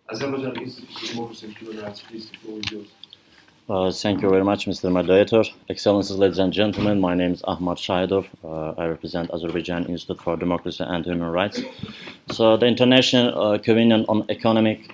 Azerbaijan Institute for Democracy and Human Rights, please, the floor is yours. Thank you very much, Mr. Moderator. Excellencies, ladies and gentlemen, my name is Ahmet Şahidov. I represent Azerbaijan Institute for Democracy and Human Rights. So the International Covenant on Economic,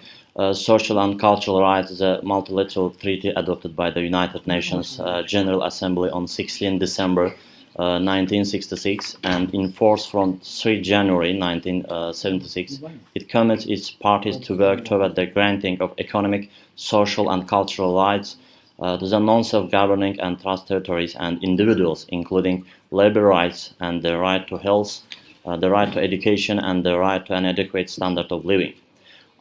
Social and Cultural Rights is a multilateral treaty adopted by the United Nations General Assembly on 16 December 1966 and in force from 3 January 1976. It commits its parties to work toward the granting of economic, social and cultural rights to the non-self-governing and trust territories and individuals, including labor rights and the right to health, the right to education and the right to an adequate standard of living.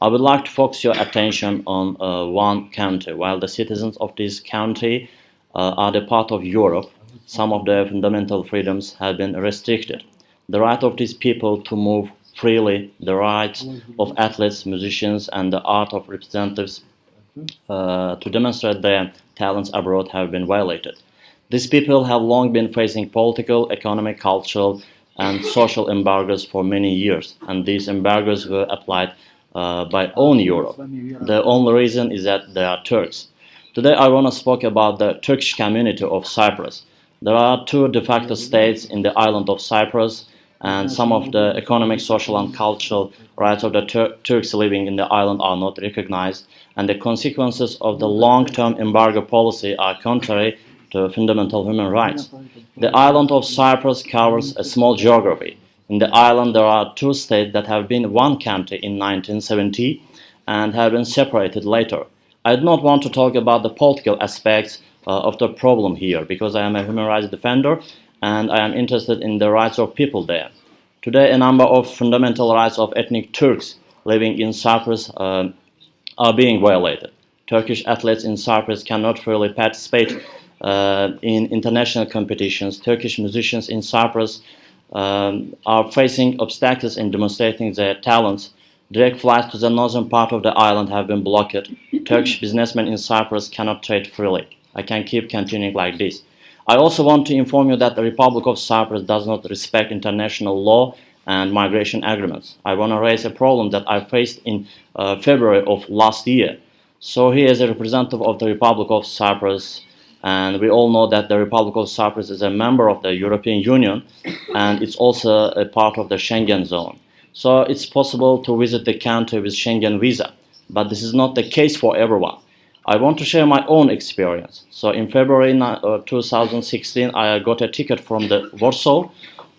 I would like to focus your attention on one country. While the citizens of this country are the part of Europe, some of their fundamental freedoms have been restricted. The right of these people to move freely, the rights of athletes, musicians and the art of representatives to demonstrate their talents abroad have been violated. These people have long been facing political, economic, cultural and social embargoes for many years, and these embargoes were applied by only Europe. The only reason is that they are Turks. Today I want to speak about the Turkish community of Cyprus. There are two de facto states in the island of Cyprus, and some of the economic, social and cultural rights of the Turks living in the island are not recognized, and the consequences of the long-term embargo policy are contrary to fundamental human rights. The island of Cyprus covers a small geography. In the island there are two states that have been one country in 1970 and have been separated later. I do not want to talk about the political aspects of the problem here, because I am a human rights defender and I am interested in the rights of people there. Today a number of fundamental rights of ethnic Turks living in Cyprus are being violated. Turkish athletes in Cyprus cannot freely participate in international competitions. Turkish musicians in Cyprus are facing obstacles in demonstrating their talents. Direct flights to the northern part of the island have been blocked. Turkish businessmen in Cyprus cannot trade freely. I can keep continuing like this. I also want to inform you that the Republic of Cyprus does not respect international law and migration agreements. I want to raise a problem that I faced in February of last year. So here is a representative of the Republic of Cyprus, and we all know that the Republic of Cyprus is a member of the European Union and it's also a part of the Schengen zone. So it's possible to visit the country with Schengen visa, but this is not the case for everyone. I want to share my own experience. So in February 2016, I got a ticket from the Warsaw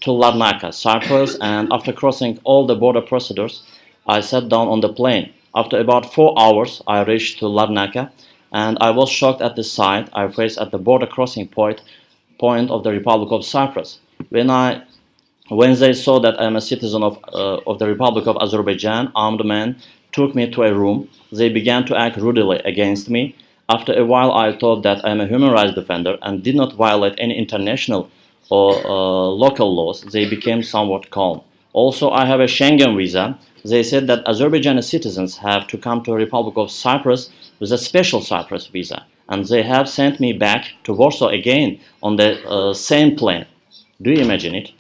to Larnaca, Cyprus, and after crossing all the border procedures, I sat down on the plane. After about 4 hours, I reached to Larnaca, and I was shocked at the sight I faced at the border crossing point of the Republic of Cyprus. When they saw that I am a citizen of the Republic of Azerbaijan, armed men took me to a room. They began to act rudely against me. After a while, I thought that I am a human rights defender and did not violate any international or local laws. They became somewhat calm. Also, I have a Schengen visa. They said that Azerbaijani citizens have to come to the Republic of Cyprus with a special Cyprus visa, and they have sent me back to Warsaw again on the same plane. Do you imagine it?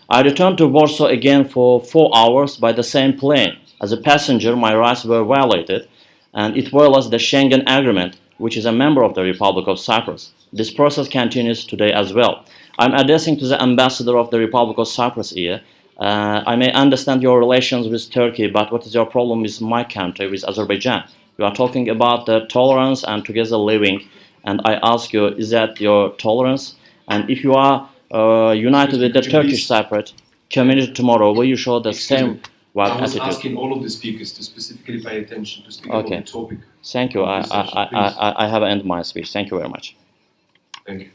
I returned to Warsaw again for 4 hours by the same plane. As a passenger, my rights were violated, and it violates the Schengen Agreement, which is a member of the Republic of Cyprus. This process continues today as well. I'm addressing to the ambassador of the Republic of Cyprus here. I may understand your relations with Turkey, but what is your problem with my country, with Azerbaijan? You are talking about the tolerance and together living, and I ask you, is that your tolerance? And if you are united with the Turkish separate community tomorrow, will you show the same attitude? I was asking all of the speakers to specifically pay attention to speak about the topic. Thank you. I have ended my speech. Thank you very much. Thank you.